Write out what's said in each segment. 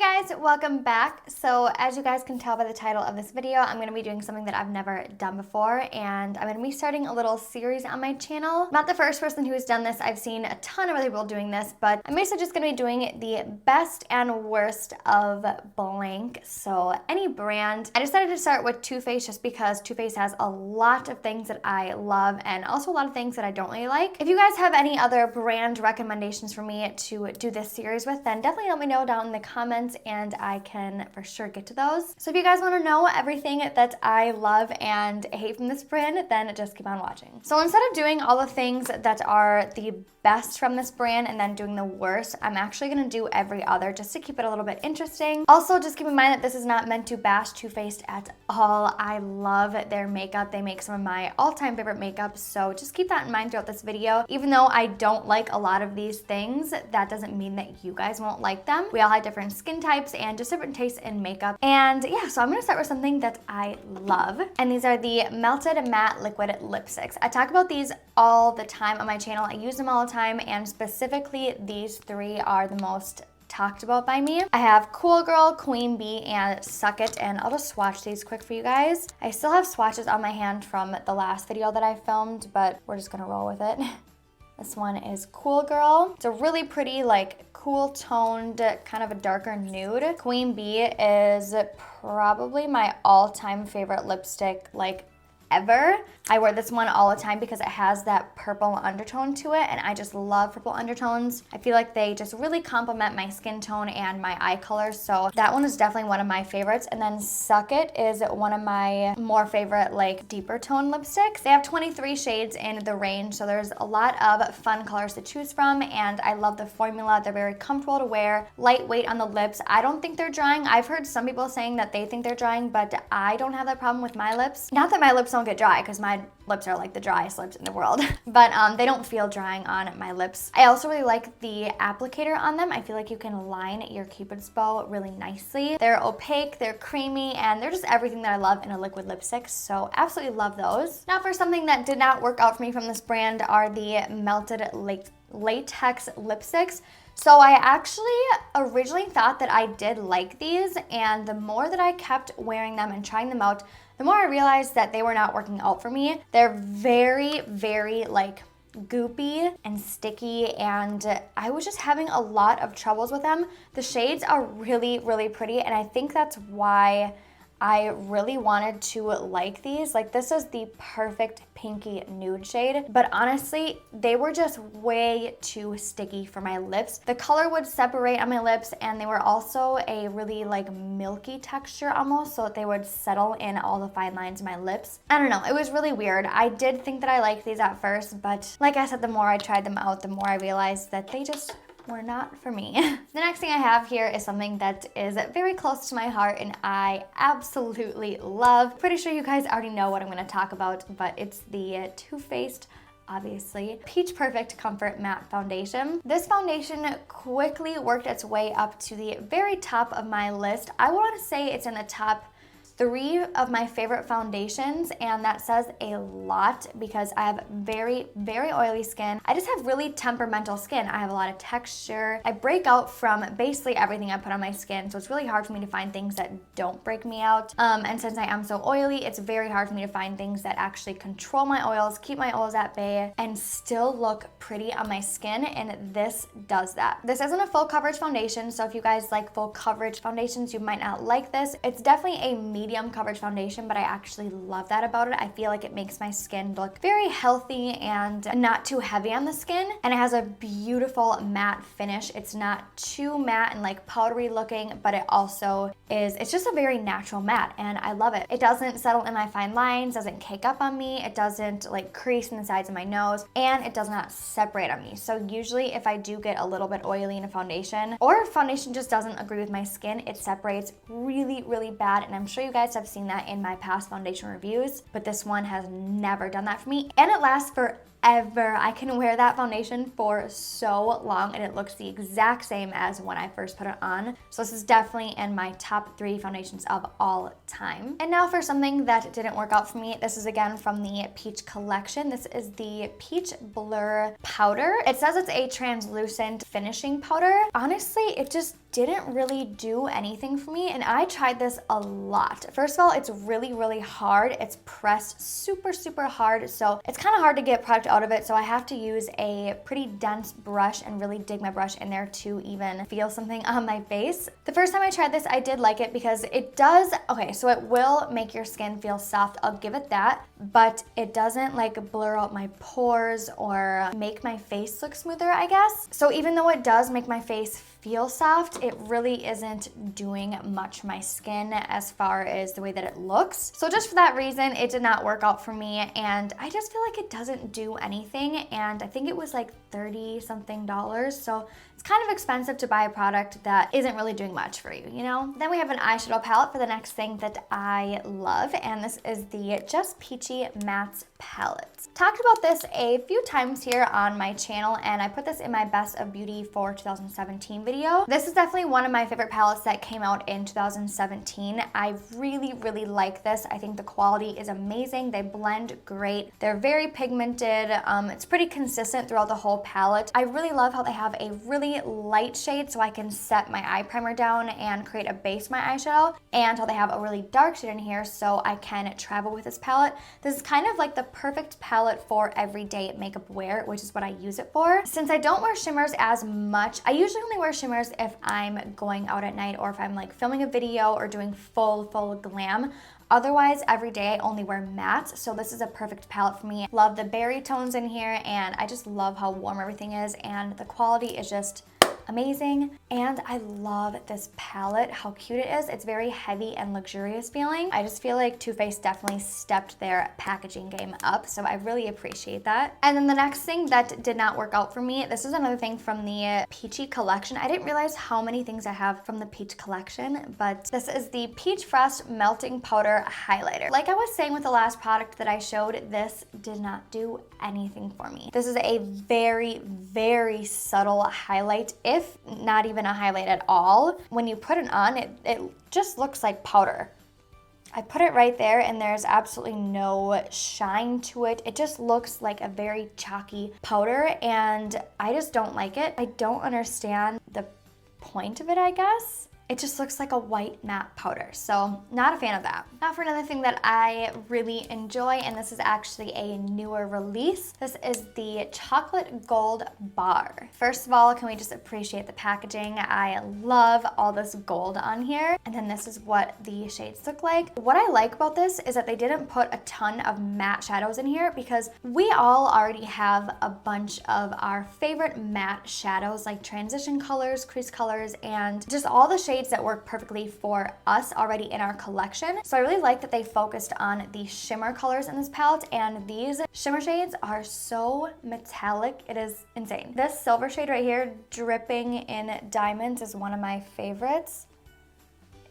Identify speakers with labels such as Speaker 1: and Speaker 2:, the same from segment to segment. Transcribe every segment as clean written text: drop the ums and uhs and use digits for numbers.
Speaker 1: Hey guys, welcome back. So as you guys can tell by the title of this video, I'm going to be doing something that I've never done before, and I'm going to be starting a little series on my channel. I'm not the first person who has done this. I've seen a ton of other people doing this, but I'm basically just going to be doing the best and worst of blank. So any brand. I decided to start with Too Faced just because Too Faced has a lot of things that I love and also a lot of things that I don't really like. If you guys have any other brand recommendations for me to do this series with, then definitely let me know down in the comments and I can for sure get to those. So if you guys want to know everything that I love and hate from this brand, then just keep on watching. So instead of doing all the things that are the best from this brand and then doing the worst, I'm actually going to do every other just to keep it a little bit interesting. Also, just keep in mind that this is not meant to bash Too Faced at all. I love their makeup. They make some of my all-time favorite makeup, so just keep that in mind throughout this video. Even though I don't like a lot of these things, that doesn't mean that you guys won't like them. We all have different skin types and just different tastes in makeup. And yeah, so I'm going to start with something that I love. And these are the Melted Matte Liquid Lipsticks. I talk about these all the time on my channel. I use them all the time, and specifically these three are the most talked about by me. I have Cool Girl, Queen Bee, and Suck It, and I'll just swatch these quick for you guys. I still have swatches on my hand from the last video that I filmed, but we're just gonna roll with it. This one is Cool Girl. It's a really pretty, like, cool toned, kind of a darker nude. Queen Bee is probably my all-time favorite lipstick, like, ever. I wear this one all the time because it has that purple undertone to it, and I just love purple undertones. I feel like they just really complement my skin tone and my eye color, so that one is definitely one of my favorites. And then Suck It is one of my more favorite, like, deeper tone lipsticks. They have 23 shades in the range, so there's a lot of fun colors to choose from, and I love the formula. They're very comfortable to wear, lightweight on the lips. I don't think they're drying. I've heard some people saying that they think they're drying, but I don't have that problem with my lips. Not that my lips don't get dry, because my lips are like the driest lips in the world, but they don't feel drying on my lips. I also really like the applicator on them. I feel like you can line your Cupid's bow really nicely. They're opaque, they're creamy, and they're just everything that I love in a liquid lipstick, so absolutely love those. Now for something that did not work out for me from this brand are the Melted Latex lipsticks. So I actually originally thought that I did like these, and the more that I kept wearing them and trying them out, the more I realized that they were not working out for me. They're very, very, like, goopy and sticky, and I was just having a lot of troubles with them. The shades are really, really pretty, and I think that's why I really wanted to like these. Like, this is the perfect pinky nude shade, but honestly, they were just way too sticky for my lips. The color would separate on my lips, and they were also a really, like, milky texture almost, so that they would settle in all the fine lines of my lips. I don't know, it was really weird. I did think that I liked these at first, but like I said, the more I tried them out, the more I realized that they just were not for me. The next thing I have here is something that is very close to my heart and I absolutely love. Pretty sure you guys already know what I'm going to talk about, but it's the Too Faced, obviously, Peach Perfect Comfort Matte Foundation. This foundation quickly worked its way up to the very top of my list. I want to say it's in the top 3 of my favorite foundations, and that says a lot because I have very, very oily skin. I just have really temperamental skin. I have a lot of texture. I break out from basically everything I put on my skin, so it's really hard for me to find things that don't break me out. And since I am so oily, it's very hard for me to find things that actually control my oils, keep my oils at bay, and still look pretty on my skin, and this does that. This isn't a full coverage foundation, so if you guys like full coverage foundations, you might not like this. It's definitely a medium coverage foundation, but I actually love that about it. I feel like it makes my skin look very healthy and not too heavy on the skin, and it has a beautiful matte finish. It's not too matte and like powdery looking, but it also is, it's just a very natural matte, and I love it. It doesn't settle in my fine lines, doesn't cake up on me, it doesn't like crease in the sides of my nose, and it does not separate on me. So usually if I do get a little bit oily in a foundation, or if foundation just doesn't agree with my skin, it separates really, really bad, and I'm sure you guys have seen that in my past foundation reviews, but this one has never done that for me, and it lasts for ever. I can wear that foundation for so long and it looks the exact same as when I first put it on. So this is definitely in my top 3 foundations of all time. And now for something that didn't work out for me. This is again from the Peach collection. This is the Peach Blur Powder. It says it's a translucent finishing powder. Honestly, it just didn't really do anything for me, and I tried this a lot. First of all, it's really, really hard. It's pressed super, super hard, so it's kind of hard to get product out of it, so I have to use a pretty dense brush and really dig my brush in there to even feel something on my face. The first time I tried this, I did like it because it does, okay, so it will make your skin feel soft, I'll give it that, but it doesn't like blur out my pores or make my face look smoother, I guess. So even though it does make my face feel soft, it really isn't doing much for my skin as far as the way that it looks. So just for that reason, it did not work out for me, and I just feel like it doesn't do anything, and I think it was like $30 something, so it's kind of expensive to buy a product that isn't really doing much for you, you know? Then we have an eyeshadow palette for the next thing that I love, and this is the Just Peachy Mattes palette. Talked about this a few times here on my channel, and I put this in my Best of Beauty for 2017 video. This is definitely one of my favorite palettes that came out in 2017. I really, really like this. I think the quality is amazing. They blend great. They're very pigmented. It's pretty consistent throughout the whole palette. I really love how they have a really light shade so I can set my eye primer down and create a base for my eyeshadow, and how they have a really dark shade in here so I can travel with this palette. This is kind of like the perfect palette for everyday makeup wear, which is what I use it for. Since I don't wear shimmers as much, I usually only wear shimmers if I'm going out at night or if I'm like filming a video or doing full glam. Otherwise, every day I only wear mattes, so this is a perfect palette for me. Love the berry tones in here, and I just love how warm everything is, and the quality is just amazing. And I love this palette, how cute it is. It's very heavy and luxurious feeling. I just feel like Too Faced definitely stepped their packaging game up, so I really appreciate that. And then the next thing that did not work out for me, this is another thing from the Peachy collection. I didn't realize how many things I have from the Peach collection, but this is the Peach Frost Melting Powder Highlighter. Like I was saying with the last product that I showed, this did not do anything for me. This is a very, very subtle highlight, if not even a highlight at all. When you put it on, it just looks like powder. I put it right there and there's absolutely no shine to it. It just looks like a very chalky powder, and I just don't like it. I don't understand the point of it, I guess. It just looks like a white matte powder, so not a fan of that. Now for another thing that I really enjoy, and this is actually a newer release. This is the Chocolate Gold Bar. First of all, can we just appreciate the packaging? I love all this gold on here. And then this is what the shades look like. What I like about this is that they didn't put a ton of matte shadows in here, because we all already have a bunch of our favorite matte shadows, like transition colors, crease colors, and just all the shades that work perfectly for us already in our collection. So I really like that they focused on the shimmer colors in this palette, and these shimmer shades are so metallic, it is insane. This silver shade right here, Dripping in Diamonds, is one of my favorites.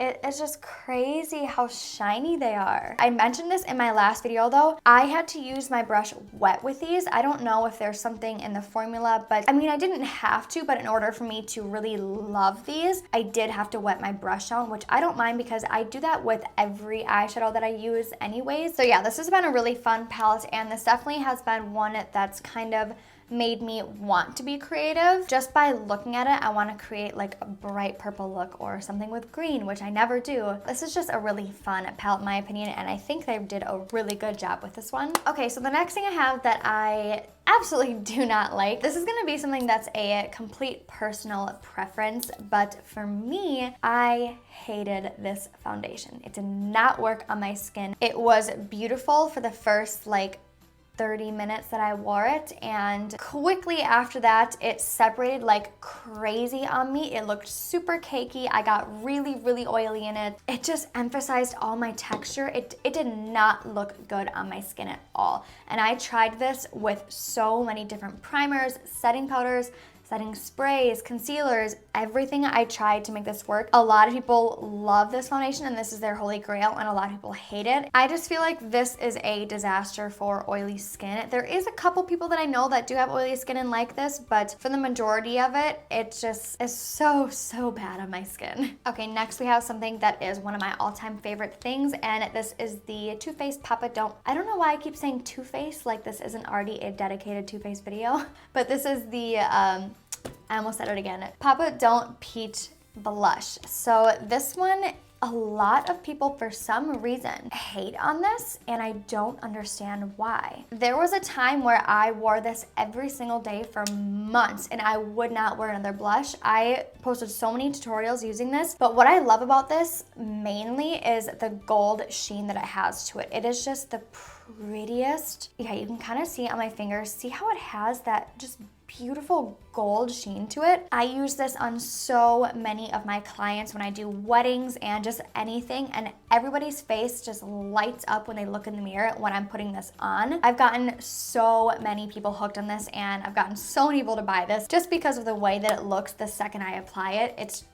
Speaker 1: It is just crazy how shiny they are. I mentioned this in my last video though. I had to use my brush wet with these. I don't know if there's something in the formula, but I mean, I didn't have to, but in order for me to really love these, I did have to wet my brush down, which I don't mind because I do that with every eyeshadow that I use anyways. So yeah, this has been a really fun palette, and this definitely has been one that's kind of made me want to be creative. Just by looking at it, I want to create like a bright purple look or something with green, which I never do. This is just a really fun palette in my opinion, and I think they did a really good job with this one. Okay, so the next thing I have that I absolutely do not like, this is gonna be something that's a complete personal preference, but for me, I hated this foundation. It did not work on my skin. It was beautiful for the first like 30 minutes that I wore it, and quickly after that it separated like crazy on me. It looked super cakey. I got really, really oily in it. It just emphasized all my texture. It did not look good on my skin at all. And I tried this with so many different primers, setting powders, setting sprays, concealers, everything I tried to make this work. A lot of people love this foundation and this is their holy grail, and a lot of people hate it. I just feel like this is a disaster for oily skin. There is a couple people that I know that do have oily skin and like this, but for the majority of it, it just is so bad on my skin. Okay, next we have something that is one of my all-time favorite things, and this is the Too Faced Papa Don't. I don't know why I keep saying Too Faced like this isn't already a dedicated Too Faced video, but this is the I almost said it again. Papa Don't Peach blush. So this one, a lot of people for some reason hate on this, and I don't understand why. There was a time where I wore this every single day for months and I would not wear another blush. I posted so many tutorials using this, but what I love about this mainly is the gold sheen that it has to it. It is just the prettiest. Yeah, you can kind of see it on my fingers. See how it has that just beautiful gold sheen to it. I use this on so many of my clients when I do weddings and just anything, and everybody's face just lights up when they look in the mirror when I'm putting this on. I've gotten so many people hooked on this, and I've gotten so many people to buy this just because of the way that it looks the second I apply it. It's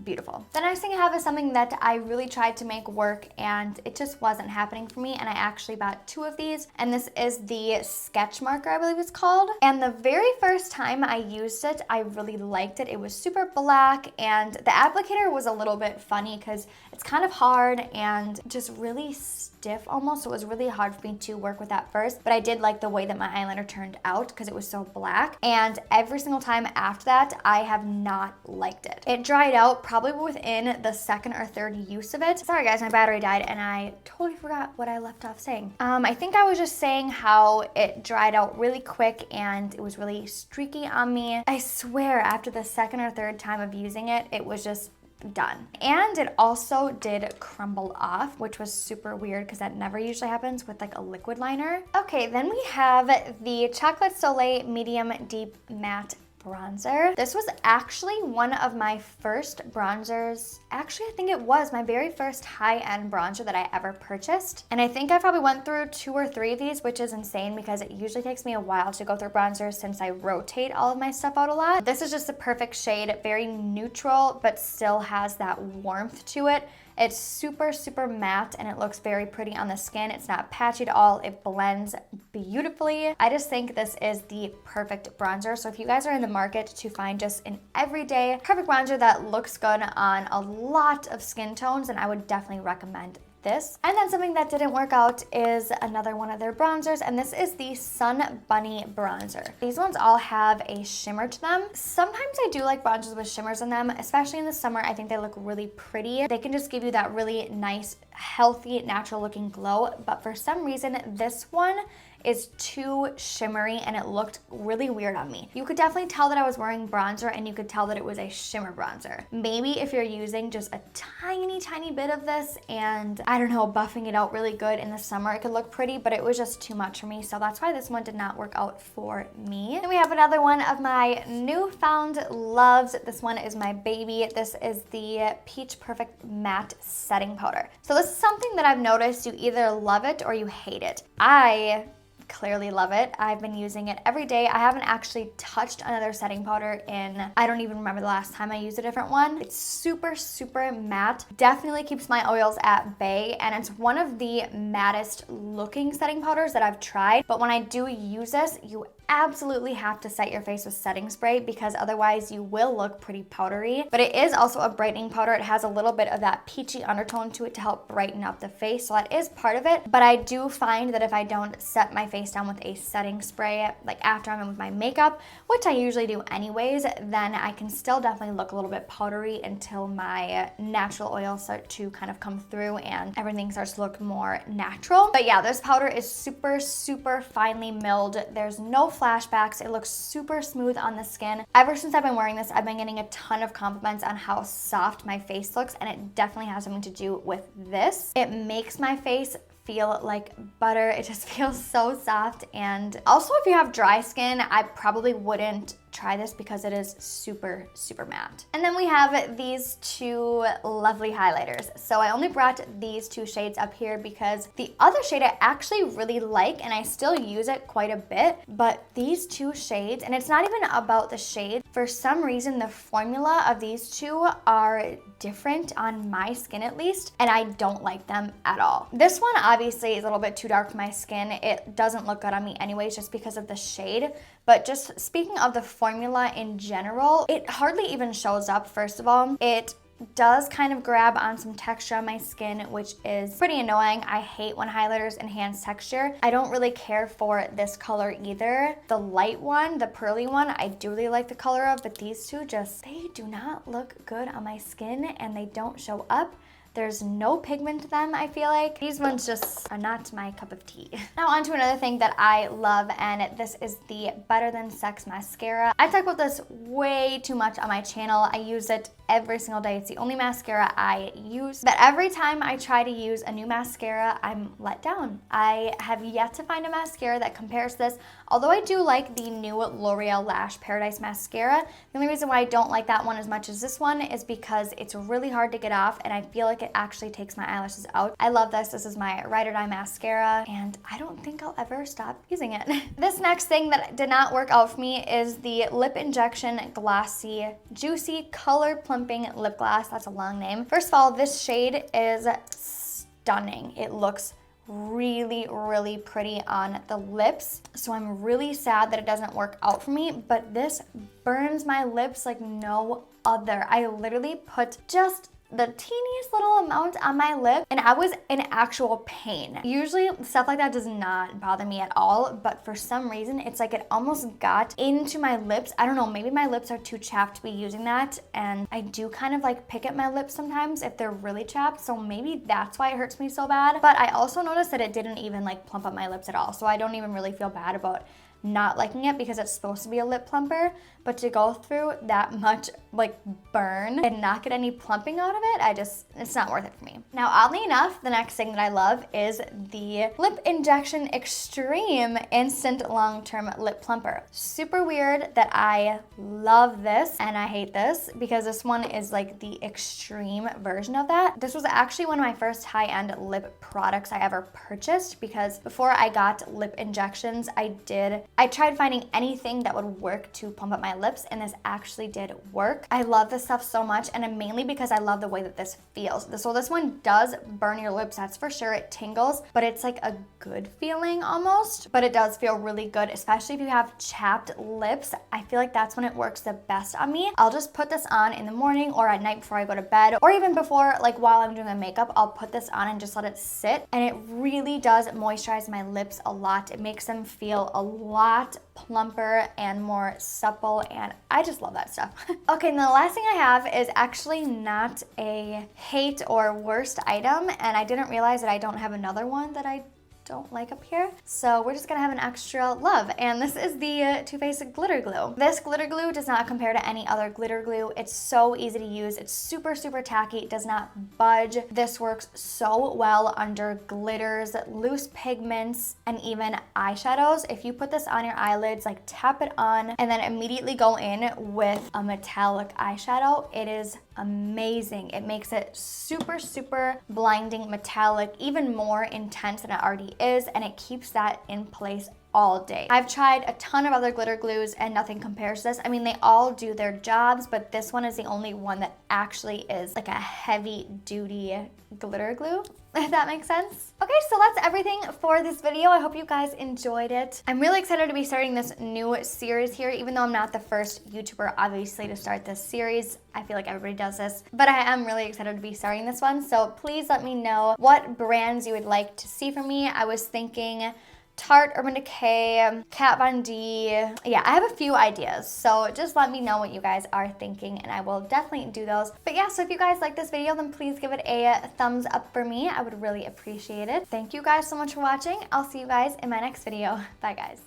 Speaker 1: beautiful. The next thing I have is something that I really tried to make work and it just wasn't happening for me, and I actually bought 2 of these, and this is the sketch marker, I believe it's called. And the very first time I used it, I really liked it. It was super black, and the applicator was a little bit funny because it's kind of hard and just really stiff almost, so it was really hard for me to work with that first, but I did like the way that my eyeliner turned out because it was so black, and every single time after that, I have not liked it. It dried out probably within the second or third use of it. Sorry guys, my battery died and I totally forgot what I left off saying. I think I was just saying how it dried out really quick and it was really streaky on me. I swear after the second or third time of using it, it was just done. And it also did crumble off, which was super weird because that never usually happens with like a liquid liner. Okay, then we have the Chocolate Soleil Medium Deep Matte Bronzer. This was actually one of my first bronzers. Actually, I think it was my very first high-end bronzer that I ever purchased. And I think I probably went through 2 or 3 of these, which is insane because it usually takes me a while to go through bronzers since I rotate all of my stuff out a lot. This is just a perfect shade, very neutral, but still has that warmth to it. It's super, super matte and it looks very pretty on the skin. It's not patchy at all. It blends beautifully. I just think this is the perfect bronzer. So if you guys are in the market to find just an everyday perfect bronzer that looks good on a lot of skin tones, then I would definitely recommend this. And then something that didn't work out is another one of their bronzers, and this is the Sun Bunny bronzer. These ones all have a shimmer to them. Sometimes I do like bronzers with shimmers in them, especially in the summer. I think they look really pretty. They can just give you that really nice, healthy, natural looking glow, but for some reason, this one is too shimmery and it looked really weird on me. You could definitely tell that I was wearing bronzer and you could tell that it was a shimmer bronzer. Maybe if you're using just a tiny, tiny bit of this and, I don't know, buffing it out really good in the summer, it could look pretty, but it was just too much for me. So that's why this one did not work out for me. Then we have another one of my newfound loves. This one is my baby. This is the Peach Perfect Matte Setting Powder. So this is something that I've noticed you either love it or you hate it. I clearly love it. I've been using it every day. I haven't actually touched another setting powder in, I don't even remember the last time I used a different one. It's super, super matte. Definitely keeps my oils at bay, and it's one of the mattest looking setting powders that I've tried. But when I do use this, you absolutely have to set your face with setting spray because otherwise you will look pretty powdery. But it is also a brightening powder. It has a little bit of that peachy undertone to it to help brighten up the face, so that is part of it. But I do find that if I don't set my face down with a setting spray, like after I'm in with my makeup, which I usually do anyways, then I can still definitely look a little bit powdery until my natural oils start to kind of come through and everything starts to look more natural. But yeah, this powder is super, super finely milled. There's no flashbacks. It looks super smooth on the skin. Ever since I've been wearing this, I've been getting a ton of compliments on how soft my face looks, and it definitely has something to do with this. It makes my face feel like butter. It just feels so soft. And also, if you have dry skin, I probably wouldn't try this because it is super, super matte. And then we have these 2 lovely highlighters. So I only brought these 2 shades up here because the other shade I actually really like and I still use it quite a bit, but these 2 shades, and it's not even about the shade, for some reason the formula of these 2 are different on my skin at least, and I don't like them at all. This one obviously is a little bit too dark for my skin. It doesn't look good on me anyways just because of the shade. But just speaking of the formula in general, it hardly even shows up, first of all. It does kind of grab on some texture on my skin, which is pretty annoying. I hate when highlighters enhance texture. I don't really care for this color either. The light one, the pearly one, I do really like the color of, but these two just, they do not look good on my skin and they don't show up. There's no pigment to them, I feel like. These ones just are not my cup of tea. Now on to another thing that I love, and this is the Better Than Sex mascara. I talk about this way too much on my channel. I use it every single day. It's the only mascara I use. But every time I try to use a new mascara, I'm let down. I have yet to find a mascara that compares to this. Although I do like the new L'Oreal Lash Paradise mascara, the only reason why I don't like that one as much as this one is because it's really hard to get off and I feel like it actually takes my eyelashes out. I love this. This is my Ride or Die mascara and I don't think I'll ever stop using it. This next thing that did not work out for me is the Lip Injection Glossy Juicy Color Plumping Lip Gloss. That's a long name. First of all, this shade is stunning. It looks really, really pretty on the lips. So I'm really sad that it doesn't work out for me, but this burns my lips like no other. I literally put just the teeniest little amount on my lip and I was in actual pain. Usually stuff like that does not bother me at all, but for some reason it's like it almost got into my lips. I don't know, maybe my lips are too chapped to be using that, and I do kind of like pick at my lips sometimes if they're really chapped, so maybe that's why it hurts me so bad. But I also noticed that it didn't even like plump up my lips at all, so I don't even really feel bad about not liking it because it's supposed to be a lip plumper, but to go through that much like burn and not get any plumping out of it, it's not worth it for me. Now, oddly enough, the next thing that I love is the Lip Injection Extreme Instant Long-Term Lip Plumper. Super weird that I love this and I hate this because this one is like the extreme version of that. This was actually one of my first high-end lip products I ever purchased because before I got lip injections, I tried finding anything that would work to plump up my lips, and this actually did work. I love this stuff so much, and mainly because I love the way that this feels. So this one does burn your lips, that's for sure. It tingles, but it's like a good feeling almost, but it does feel really good, especially if you have chapped lips. I feel like that's when it works the best on me. I'll just put this on in the morning or at night before I go to bed, or even before, like while I'm doing my makeup, I'll put this on and just let it sit, and it really does moisturize my lips a lot. It makes them feel a lot plumper and more supple, and I just love that stuff. Okay, and the last thing I have is actually not a hate or worst item, and I didn't realize that I don't have another one that I don't like up here. So we're just gonna have an extra love, and this is the Too Faced glitter glue. This glitter glue does not compare to any other glitter glue. It's so easy to use. It's super, super tacky. It does not budge. This works so well under glitters, loose pigments, and even eyeshadows. If you put this on your eyelids, like tap it on and then immediately go in with a metallic eyeshadow, it is amazing. It makes it super, super blinding metallic, even more intense than it already is, and it keeps that in place all day. I've tried a ton of other glitter glues and nothing compares to this. I mean, they all do their jobs, but this one is the only one that actually is like a heavy duty glitter glue, if that makes sense. Okay, so that's everything for this video. I hope you guys enjoyed it. I'm really excited to be starting this new series here, even though I'm not the first YouTuber, obviously, to start this series. I feel like everybody does this, but I am really excited to be starting this one. So please let me know what brands you would like to see from me. I was thinking Tarte, Urban Decay, Kat Von D. Yeah, I have a few ideas, so just let me know what you guys are thinking and I will definitely do those. But yeah, so if you guys like this video, then please give it a thumbs up for me. I would really appreciate it. Thank you guys so much for watching. I'll see you guys in my next video. Bye guys.